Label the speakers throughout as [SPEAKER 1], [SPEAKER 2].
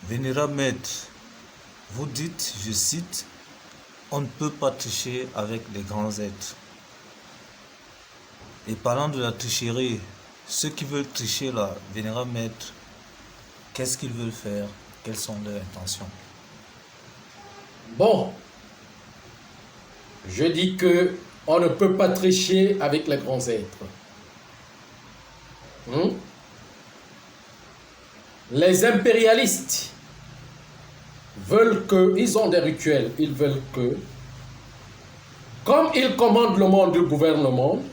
[SPEAKER 1] Vénérable maître, vous dites, je cite, on ne peut pas tricher avec les grands êtres. Et parlant de la tricherie, ceux qui veulent tricher là, vénérable maître, qu'est-ce qu'ils veulent faire? Quelles sont leurs intentions?
[SPEAKER 2] Bon, je dis que on ne peut pas tricher avec les grands êtres. Les impérialistes veulent que, ils ont des rituels, ils veulent que, comme ils commandent le monde, ils gouvernent le monde,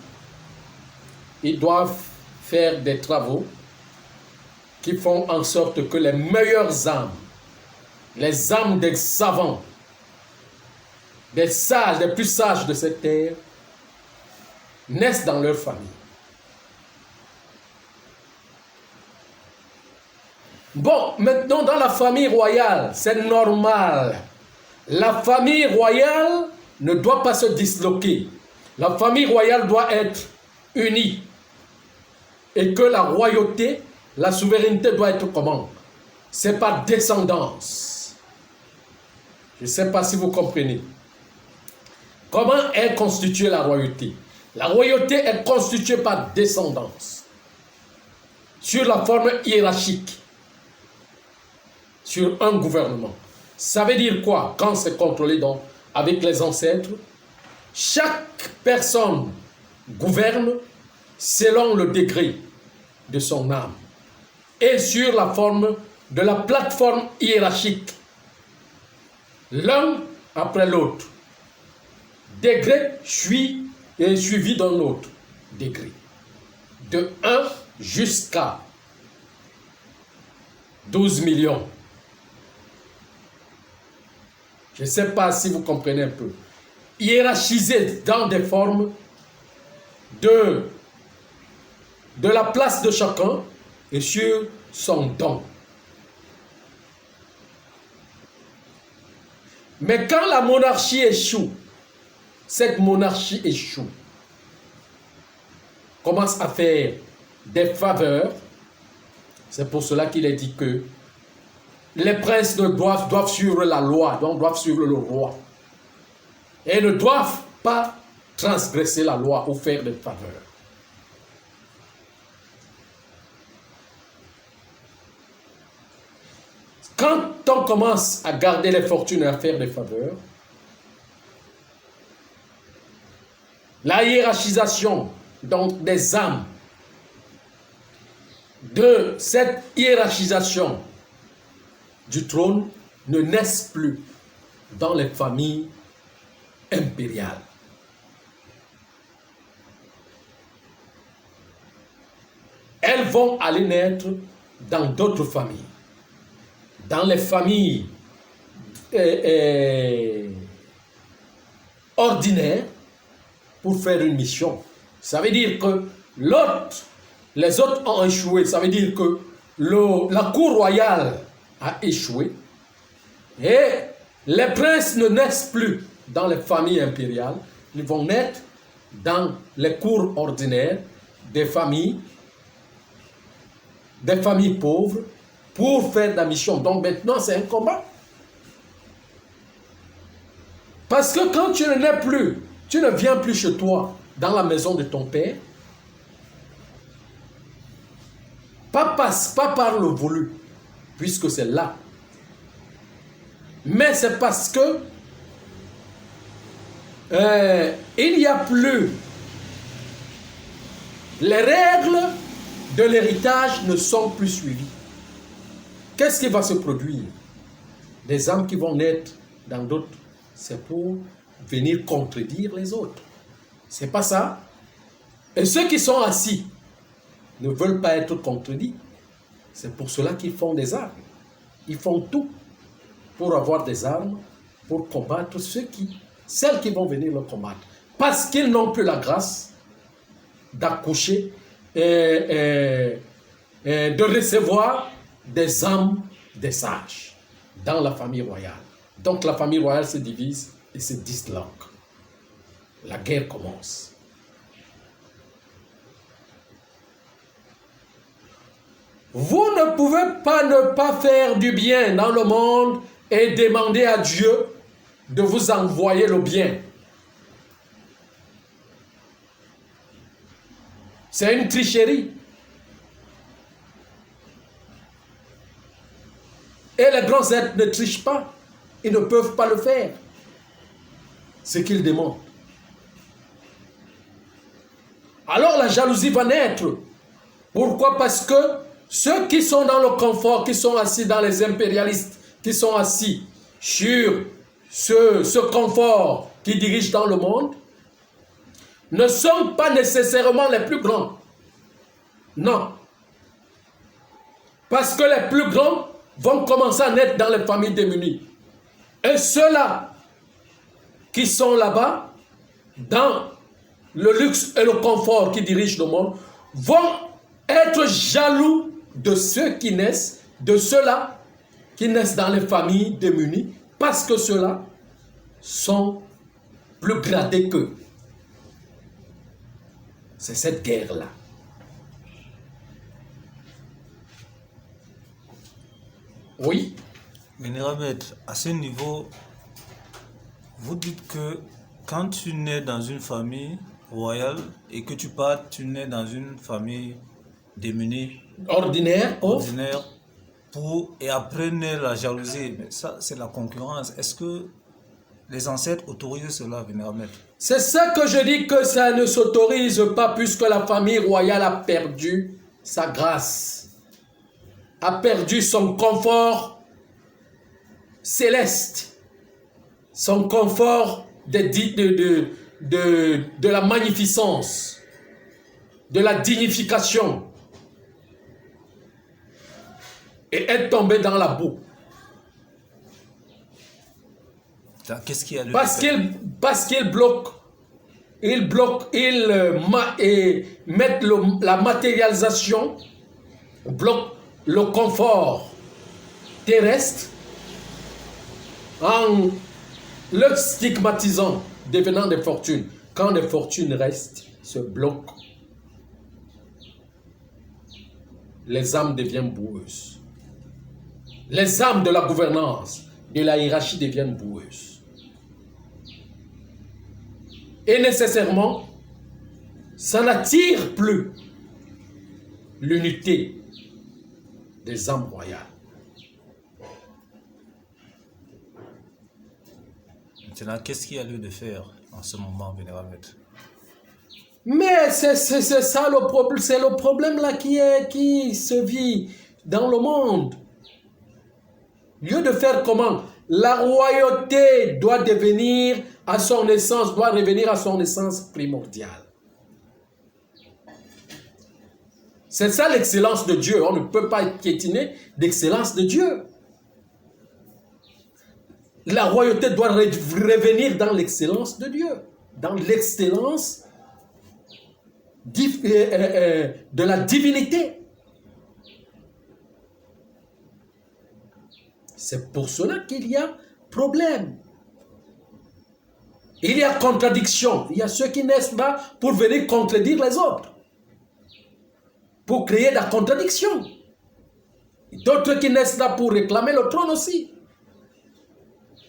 [SPEAKER 2] ils doivent faire des travaux qui font en sorte que les meilleures âmes, les âmes des savants, des sages, des plus sages de cette terre, naissent dans leur famille. Bon, maintenant dans la famille royale, c'est normal. La famille royale ne doit pas se disloquer. La famille royale doit être unie. Et que la royauté, la souveraineté doit être comment? C'est par descendance. Je ne sais pas si vous comprenez. Comment est constituée la royauté? La royauté est constituée par descendance. Sur la forme hiérarchique. Sur un gouvernement. Ça veut dire quoi? Quand c'est contrôlé donc avec les ancêtres, chaque personne gouverne selon le degré de son âme et sur la forme de la plateforme hiérarchique, l'un après l'autre. Degré suivi d'un autre degré, de 1 jusqu'à 12 millions. Je ne sais pas si vous comprenez un peu. Hiérarchisé dans des formes de la place de chacun et sur son don. Mais quand la monarchie échoue, cette monarchie échoue, commence à faire des faveurs. C'est pour cela qu'il est dit que les princes doivent suivre la loi, donc doivent suivre le roi. Et ne doivent pas transgresser la loi ou faire des faveurs. Quand on commence à garder les fortunes et à faire des faveurs, la hiérarchisation donc des âmes, de cette hiérarchisation du trône ne naissent plus dans les familles impériales. Elles vont aller naître dans d'autres familles. Dans les familles ordinaires pour faire une mission. Ça veut dire que les autres ont échoué. Ça veut dire que la cour royale a échoué. Et les princes ne naissent plus dans les familles impériales. Ils vont naître dans les cours ordinaires des familles pauvres pour faire la mission. Donc maintenant, c'est un combat. Parce que quand tu ne nais plus, tu ne viens plus chez toi, dans la maison de ton père, pas par le voulu, puisque c'est là. Mais c'est parce que il n'y a plus les règles de l'héritage ne sont plus suivies. Qu'est-ce qui va se produire? Des âmes qui vont naître dans d'autres, c'est pour venir contredire les autres. C'est pas ça. Et ceux qui sont assis ne veulent pas être contredits. C'est pour cela qu'ils font des armes. Ils font tout pour avoir des armes, pour combattre celles qui vont venir le combattre. Parce qu'ils n'ont plus la grâce d'accoucher et de recevoir des âmes des sages dans la famille royale. Donc la famille royale se divise et se disloque. La guerre commence. Vous ne pouvez pas ne pas faire du bien dans le monde et demander à Dieu de vous envoyer le bien. C'est une tricherie. Et les grands êtres ne trichent pas. Ils ne peuvent pas le faire. Ce qu'ils demandent. Alors la jalousie va naître. Pourquoi? Parce que ceux qui sont dans le confort, qui sont assis dans les impérialistes, qui sont assis sur ce confort qui dirige dans le monde, ne sont pas nécessairement les plus grands. Non. Parce que les plus grands vont commencer à naître dans les familles démunies. Et ceux-là qui sont là-bas, dans le luxe et le confort qui dirigent le monde, vont être jaloux de ceux qui naissent, de ceux-là qui naissent dans les familles démunies, parce que ceux-là sont plus gradés qu'eux. C'est cette guerre-là. Oui.
[SPEAKER 1] Vénérable Maître, à ce niveau, vous dites que quand tu nais dans une famille royale et que tu pars, tu nais dans une famille démunie,
[SPEAKER 2] Ordinaire.
[SPEAKER 1] et après naît la jalousie. Mais ça, c'est la concurrence. Est-ce que les ancêtres autorisent cela, Vénérable Maître?
[SPEAKER 2] C'est ça que je dis, que ça ne s'autorise pas, puisque la famille royale a perdu sa grâce, a perdu son confort céleste, son confort de la magnificence, de la dignification, et est tombé dans la boue.
[SPEAKER 1] Qu'est-ce qu'il y a de
[SPEAKER 2] Parce qu'il bloque, ils mettent la matérialisation, bloquent le confort terrestre en le stigmatisant, devenant des fortunes. Quand des fortunes restent, se bloquent, les âmes deviennent boueuses. Les âmes de la gouvernance, de la hiérarchie deviennent boueuses. Et nécessairement, ça n'attire plus l'unité des âmes royales.
[SPEAKER 1] Maintenant, qu'est-ce qu'il y a lieu de faire en ce moment, Vénérable Maître?
[SPEAKER 2] Mais c'est ça le problème, c'est le problème là qui se vit dans le monde. Lieu de faire comment? La royauté doit revenir à son essence primordiale. C'est ça l'excellence de Dieu. On ne peut pas piétiner l'excellence de Dieu. La royauté doit revenir dans l'excellence de Dieu, dans l'excellence de la divinité. C'est pour cela qu'il y a problème. Il y a contradiction. Il y a ceux qui naissent pas pour venir contredire les autres, pour créer de la contradiction. D'autres qui naissent là pour réclamer le trône aussi.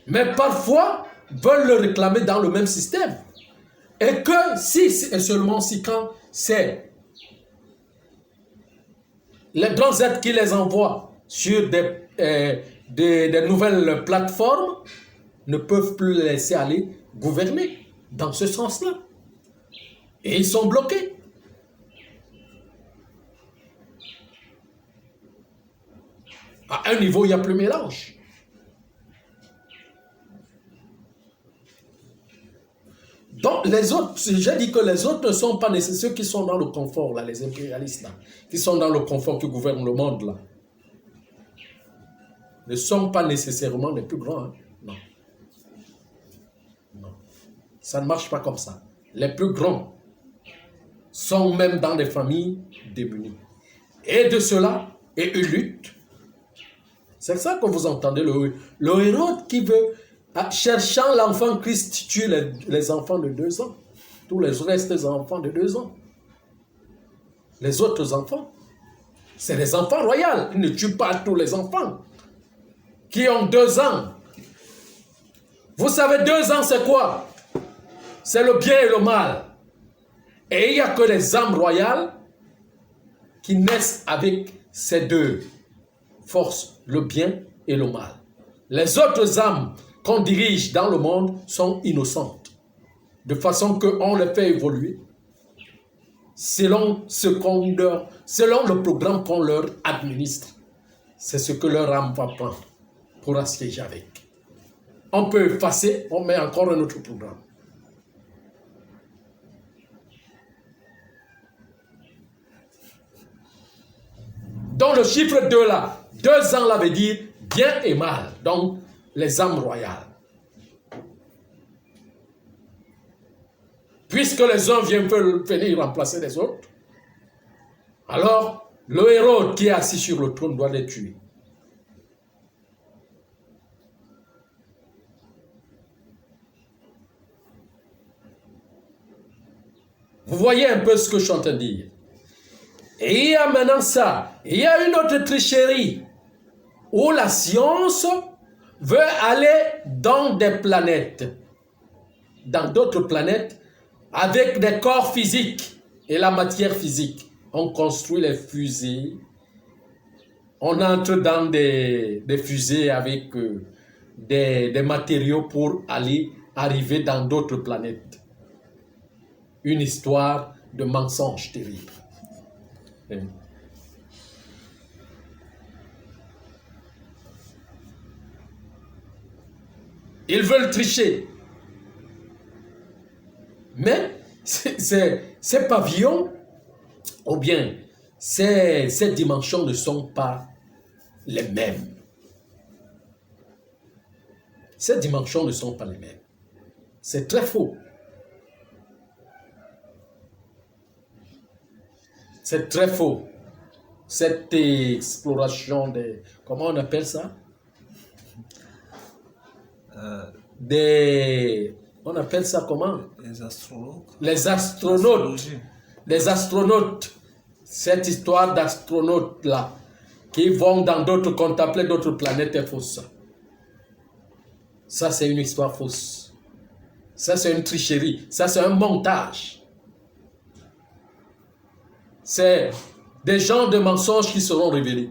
[SPEAKER 2] Mais parfois, veulent le réclamer dans le même système. Et que si, et seulement si quand c'est les grands êtres qui les envoient sur des nouvelles plateformes, ne peuvent plus les laisser aller gouverner dans ce sens-là. Et ils sont bloqués. À un niveau, il n'y a plus mélange. Donc, les autres, j'ai dit que les autres ne sont pas nécessaires, ceux qui sont dans le confort, là, les impérialistes, là, qui sont dans le confort, qui gouvernent le monde, là, ne sont pas nécessairement les plus grands. Hein? Non. Non. Ça ne marche pas comme ça. Les plus grands sont même dans des familles démunies. Et de cela, et ils luttent. C'est ça que vous entendez, le Hérode qui veut, cherchant l'enfant Christ, tue les enfants de 2 ans. Tous les restes des enfants de 2 ans. Les autres enfants C'est des enfants royaux. Ils ne tuent pas tous les enfants qui ont 2 ans. Vous savez, 2 ans, c'est quoi? C'est le bien et le mal. Et il n'y a que les âmes royales qui naissent avec ces 2 forces, le bien et le mal. Les autres âmes qu'on dirige dans le monde sont innocentes, de façon qu'on les fait évoluer selon le programme qu'on leur administre. C'est ce que leur âme va prendre pour assiéger avec. On peut effacer, on met encore un autre programme. Donc le chiffre 2 là, 2 ans là veut dire bien et mal. Donc les âmes royales. Puisque les uns viennent venir remplacer les autres, alors le héros qui est assis sur le trône doit les tuer. Vous voyez un peu ce que je suis en train de dire. Et il y a maintenant ça. Il y a une autre tricherie où la science veut aller dans des planètes, dans d'autres planètes, avec des corps physiques et la matière physique. On construit les fusées. On entre dans des fusées avec des matériaux pour arriver dans d'autres planètes. Une histoire de mensonge terrible. Ils veulent tricher. Mais ces pavillons, ou bien ces dimensions ne sont pas les mêmes. Ces dimensions ne sont pas les mêmes. C'est très faux. C'est très faux. Cette exploration des... Comment on appelle ça? On appelle ça comment?
[SPEAKER 1] Les astronautes.
[SPEAKER 2] Les astronautes. Les astronautes. Cette histoire d'astronautes-là, qui vont dans d'autres, contempler d'autres planètes est fausse. Ça, c'est une histoire fausse. Ça, c'est une tricherie. Ça, c'est un montage. C'est des genres de mensonges qui seront révélés.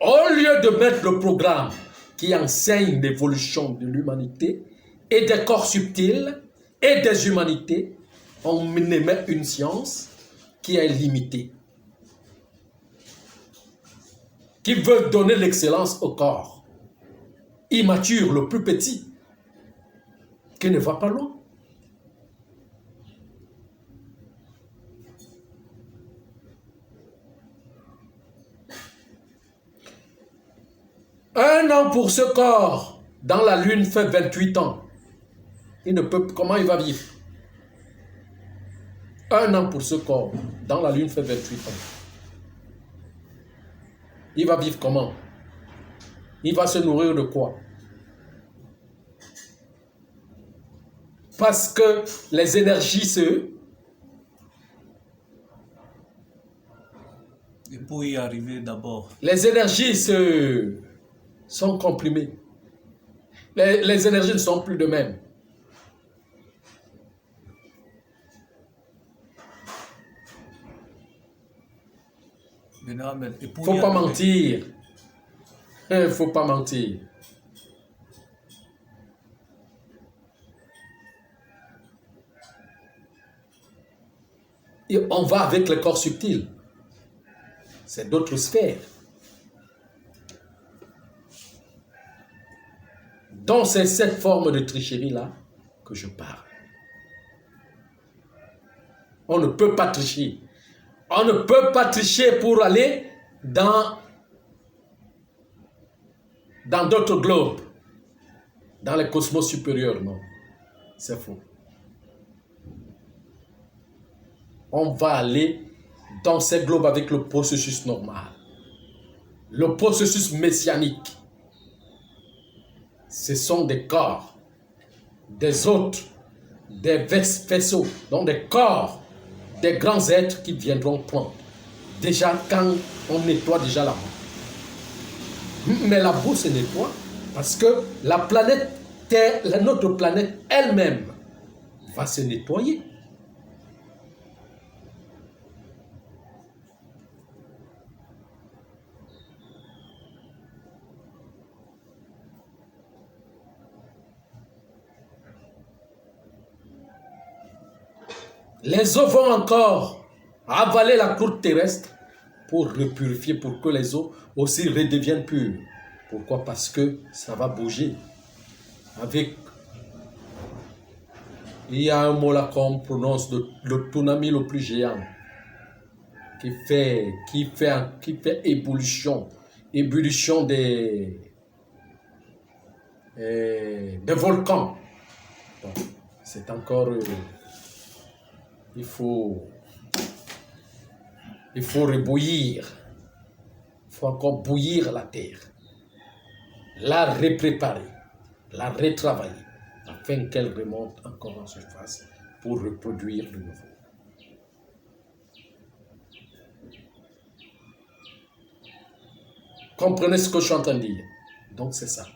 [SPEAKER 2] Au lieu de mettre le programme qui enseigne l'évolution de l'humanité et des corps subtils et des humanités, on émet une science qui est limitée, qui veut donner l'excellence au corps immature, le plus petit, qui ne va pas loin. Un an pour ce corps dans la lune fait 28 ans. Il ne peut, comment il va vivre? Un an pour ce corps dans la lune fait 28 ans. Il va vivre comment? Il va se nourrir de quoi? Parce que les énergies
[SPEAKER 1] Et pour y arriver d'abord.
[SPEAKER 2] Les énergies sont comprimées. Les énergies ne sont plus de même. Il ne faut pas mentir. Il ne faut pas mentir. Et on va avec le corps subtil. C'est d'autres sphères. Donc c'est cette forme de tricherie-là que je parle. On ne peut pas tricher. On ne peut pas tricher pour aller dans d'autres globes, dans les cosmos supérieurs, non. C'est faux. On va aller dans ces globes avec le processus normal. Le processus messianique. Ce sont des corps, des autres, des vaisseaux, donc des corps, des grands êtres qui viendront prendre déjà quand on nettoie déjà la boue. Mais la boue se nettoie parce que la planète Terre, notre planète elle-même va se nettoyer. Les eaux vont encore avaler la croûte terrestre pour repurifier, pour que les eaux aussi redeviennent pures. Pourquoi? Parce que ça va bouger. Il y a un mot là qu'on prononce, le tsunami le plus géant, qui fait ébullition des volcans. Bon, c'est encore... il faut rebouillir. Il faut encore bouillir la terre. La repréparer, la retravailler, afin qu'elle remonte encore en surface pour reproduire de nouveau. Comprenez ce que je suis en train de dire? Donc c'est ça.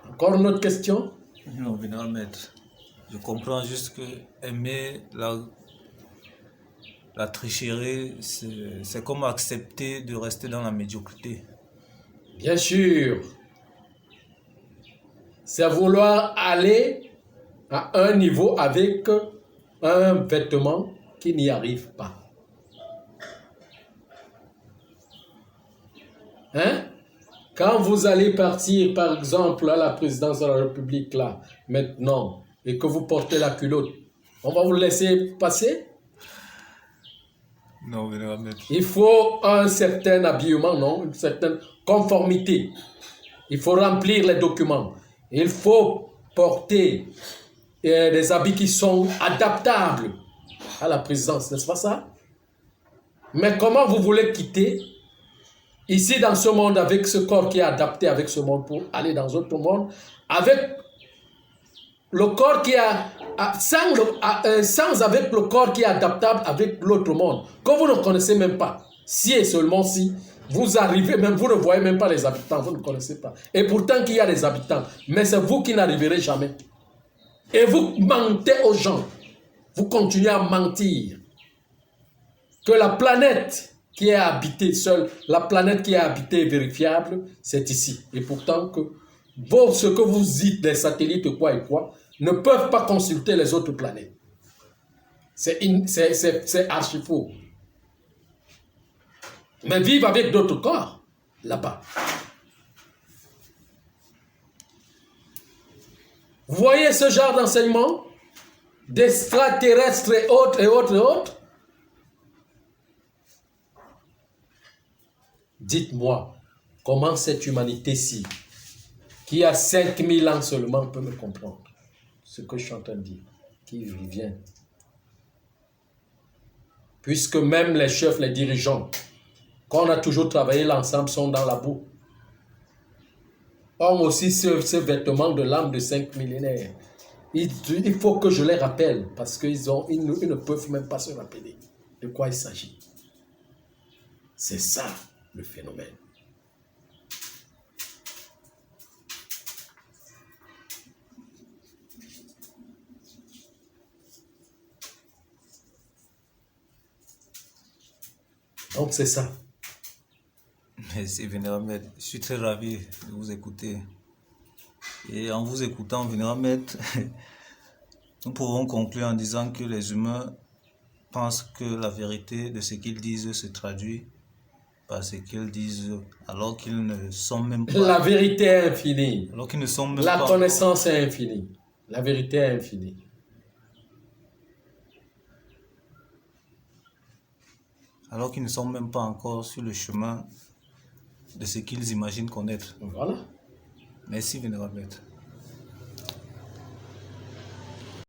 [SPEAKER 2] Encore une autre question?
[SPEAKER 1] Non, vénérable maître. Je comprends juste que aimer la tricherie, c'est comme accepter de rester dans la médiocrité.
[SPEAKER 2] Bien sûr. C'est vouloir aller à un niveau avec un vêtement qui n'y arrive pas. Hein? Quand vous allez partir, par exemple, à la présidence de la République, là, maintenant, et que vous portez la culotte, on va vous laisser passer?
[SPEAKER 1] Non, vénérable maître.
[SPEAKER 2] Il faut un certain habillement, non? Une certaine conformité. Il faut remplir les documents. Il faut porter des habits qui sont adaptables à la présidence, n'est-ce pas ça? Mais comment vous voulez quitter ici dans ce monde avec ce corps qui est adapté avec ce monde pour aller dans un autre monde avec le corps qui a sans avec le corps qui est adaptable avec l'autre monde que vous ne connaissez même pas, si et seulement si vous arrivez même, vous ne voyez même pas les habitants, vous ne connaissez pas, et pourtant qu'il y a des habitants, mais c'est vous qui n'arriverez jamais et vous mentez aux gens, vous continuez à mentir que la planète qui est habitée seule, la planète qui est habitée et vérifiable, c'est ici. Et pourtant, ce que vous dites des satellites quoi et quoi, ne peuvent pas consulter les autres planètes. C'est archi faux. Mais vivent avec d'autres corps, là-bas. Vous voyez ce genre d'enseignement d'extraterrestres et autres, et autres, et autres? Dites-moi, comment cette humanité-ci, qui a 5000 ans seulement, peut me comprendre ce que je suis en train de dire, qui vient. Puisque même les chefs, les dirigeants, qu'on a toujours travaillé ensemble, sont dans la boue. Ont aussi ce vêtement de l'âme de 5 millénaires. Il faut que je les rappelle, parce qu'ils ne peuvent même pas se rappeler de quoi il s'agit. C'est ça le phénomène. Donc c'est ça.
[SPEAKER 1] Merci, vénérable maître. Je suis très ravi de vous écouter. Et en vous écoutant, vénérable maître, nous pouvons conclure en disant que les humains pensent que la vérité de ce qu'ils disent se traduit par ce qu'ils disent, alors qu'ils ne sont même pas...
[SPEAKER 2] La vérité est infinie.
[SPEAKER 1] Alors qu'ils ne sont même
[SPEAKER 2] La
[SPEAKER 1] pas...
[SPEAKER 2] connaissance est infinie. La vérité est infinie.
[SPEAKER 1] Alors qu'ils ne sont même pas encore sur le chemin de ce qu'ils imaginent connaître.
[SPEAKER 2] Voilà.
[SPEAKER 1] Merci, vénérable maître.